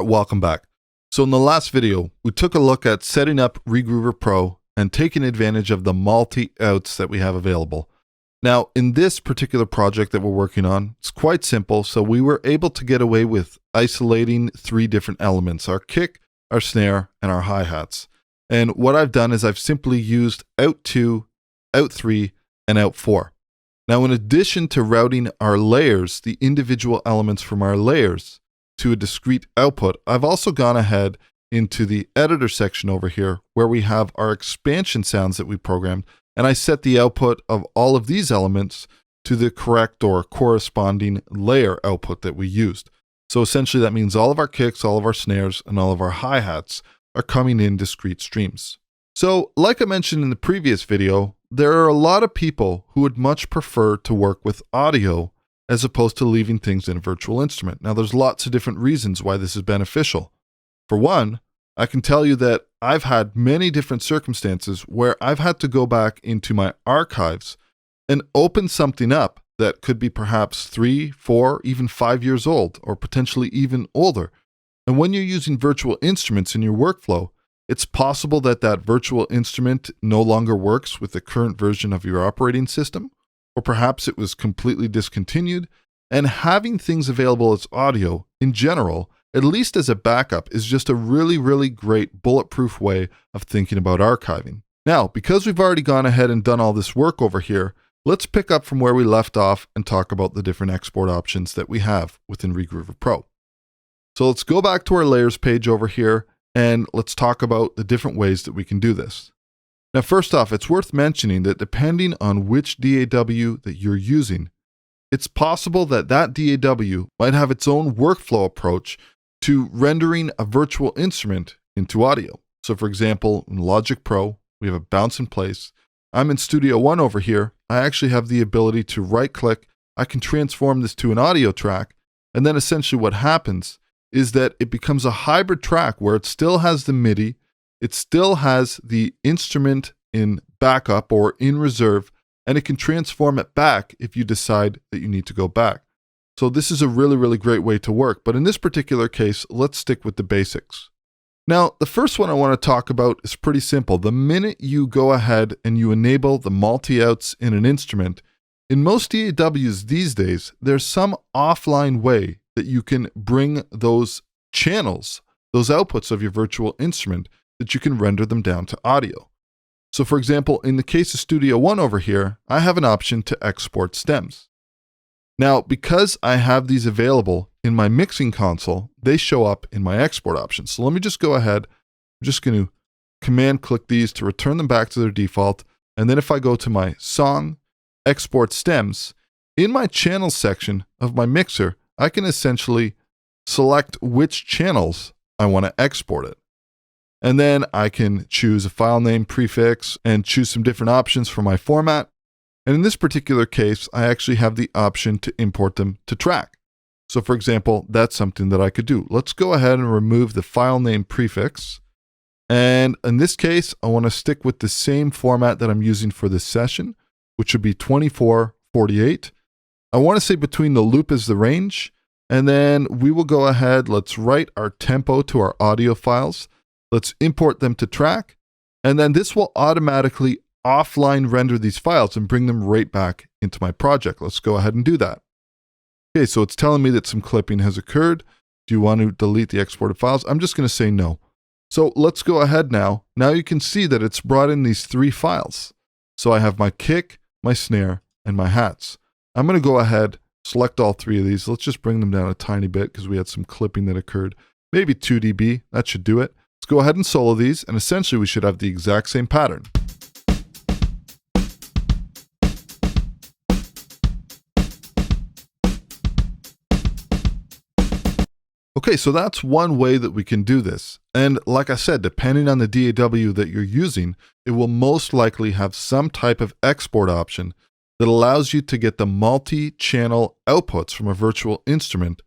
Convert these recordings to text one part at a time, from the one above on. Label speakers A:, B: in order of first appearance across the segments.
A: Welcome back. So in the last video, we took a look at setting up Regroover Pro and taking advantage of the multi-outs that we have available. Now, in this particular project that we're working on, it's quite simple. So we were able to get away with isolating three different elements: our kick, our snare, and our hi-hats. And what I've done is I've simply used out 2, out 3, and out 4. Now, in addition to routing our layers, the individual elements from our layers, to a discrete output, I've also gone ahead into the editor section over here where we have our expansion sounds that we programmed, and I set the output of all of these elements to the correct or corresponding layer output that we used. So essentially that means all of our kicks, all of our snares, and all of our hi-hats are coming in discrete streams. So like I mentioned in the previous video, there are a lot of people who would much prefer to work with audio as opposed to leaving things in a virtual instrument. Now, there's lots of different reasons why this is beneficial. For one, I can tell you that I've had many different circumstances where I've had to go back into my archives and open something up that could be perhaps 3, 4, even 5 years old, or potentially even older. And when you're using virtual instruments in your workflow, it's possible that that virtual instrument no longer works with the current version of your operating system, or perhaps it was completely discontinued, and having things available as audio in general, at least as a backup, is just a really, really great bulletproof way of thinking about archiving. Now, because we've already gone ahead and done all this work over here, let's pick up from where we left off and talk about the different export options that we have within Regroover Pro. So let's go back to our layers page over here and let's talk about the different ways that we can do this. Now, first off, it's worth mentioning that depending on which DAW that you're using, it's possible that that DAW might have its own workflow approach to rendering a virtual instrument into audio. So for example, in Logic Pro, we have a bounce in place. I'm in Studio One over here. I actually have the ability to right click. I can transform this to an audio track. And then essentially what happens is that it becomes a hybrid track where it still has the MIDI, it still has the instrument in backup or in reserve, and it can transform it back if you decide that you need to go back. So this is a really, really great way to work. But in this particular case, let's stick with the basics. Now, the first one I want to talk about is pretty simple. The minute you go ahead and you enable the multi-outs in an instrument, in most DAWs these days, there's some offline way that you can bring those channels, those outputs of your virtual instrument, that you can render them down to audio. So for example, in the case of Studio One over here, I have an option to export stems. Now, because I have these available in my mixing console, they show up in my export options. So let me just go ahead. I'm just going to command click these to return them back to their default. And then if I go to my song, export stems, in my channels section of my mixer, I can essentially select which channels I want to export it. And then I can choose a file name prefix and choose some different options for my format. And in this particular case, I actually have the option to import them to track. So for example, that's something that I could do. Let's go ahead and remove the file name prefix. And in this case, I want to stick with the same format that I'm using for this session, which would be 2448. I want to say between the loop is the range. And then we will go ahead, let's write our tempo to our audio files. Let's import them to track, and then this will automatically offline render these files and bring them right back into my project. Let's go ahead and do that. Okay, so it's telling me that some clipping has occurred. Do you want to delete the exported files? I'm just going to say no. So let's go ahead now. Now you can see that it's brought in these 3 files. So I have my kick, my snare, and my hats. I'm going to go ahead, select all 3 of these. Let's just bring them down a tiny bit because we had some clipping that occurred. Maybe 2 dB, that should do it. Let's go ahead and solo these, and essentially we should have the exact same pattern. Okay, so that's one way that we can do this. And like I said, depending on the DAW that you're using, it will most likely have some type of export option that allows you to get the multi-channel outputs from a virtual instrument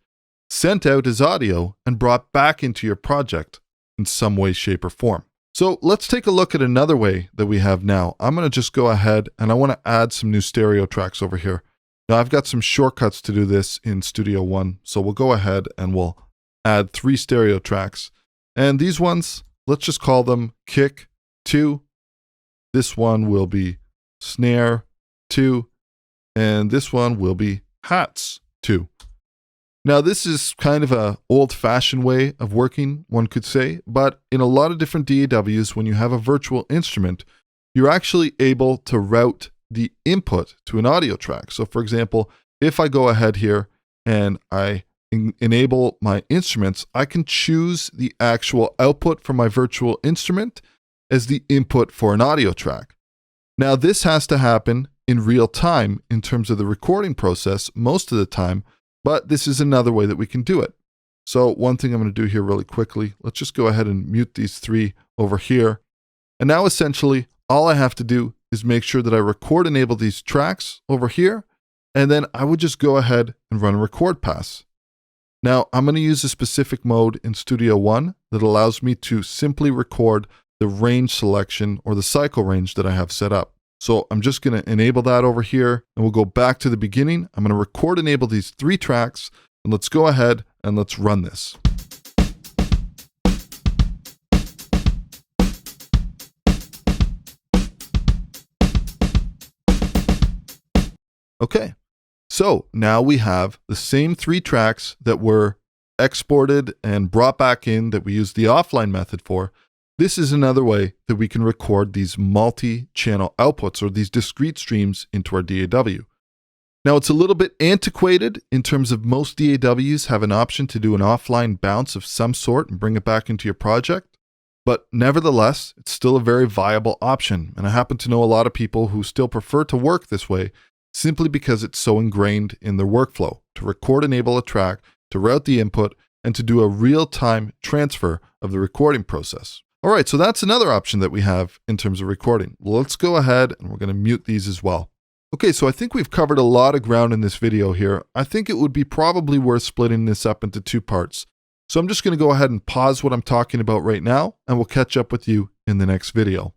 A: sent out as audio and brought back into your project in some way, shape, or form. So let's take a look at another way that we have now. I'm going to just go ahead and I want to add some new stereo tracks over here. Now I've got some shortcuts to do this in Studio One. So we'll go ahead and we'll add 3 stereo tracks. And these ones, let's just call them kick 2. This one will be snare 2. And this one will be hats 2. Now, this is kind of a old-fashioned way of working, one could say, but in a lot of different DAWs, when you have a virtual instrument, you're actually able to route the input to an audio track. So for example, if I go ahead here and I enable my instruments, I can choose the actual output from my virtual instrument as the input for an audio track. Now, this has to happen in real time in terms of the recording process most of the time, but this is another way that we can do it. So one thing I'm going to do here really quickly, let's just go ahead and mute these 3 over here. And now essentially all I have to do is make sure that I record enable these tracks over here, and then I would just go ahead and run a record pass. Now I'm going to use a specific mode in Studio One that allows me to simply record the range selection or the cycle range that I have set up. So I'm just going to enable that over here, and we'll go back to the beginning. I'm going to record enable these 3 tracks, and let's go ahead and let's run this. Okay, so now we have the same 3 tracks that were exported and brought back in that we used the offline method for. This is another way that we can record these multi-channel outputs or these discrete streams into our DAW. Now, it's a little bit antiquated in terms of most DAWs have an option to do an offline bounce of some sort and bring it back into your project. But nevertheless, it's still a very viable option. And I happen to know a lot of people who still prefer to work this way simply because it's so ingrained in their workflow to record enable a track, to route the input, and to do a real-time transfer of the recording process. All right, so that's another option that we have in terms of recording. Let's go ahead and we're going to mute these as well. Okay, so I think we've covered a lot of ground in this video here. I think it would be probably worth splitting this up into 2 parts. So I'm just going to go ahead and pause what I'm talking about right now, and we'll catch up with you in the next video.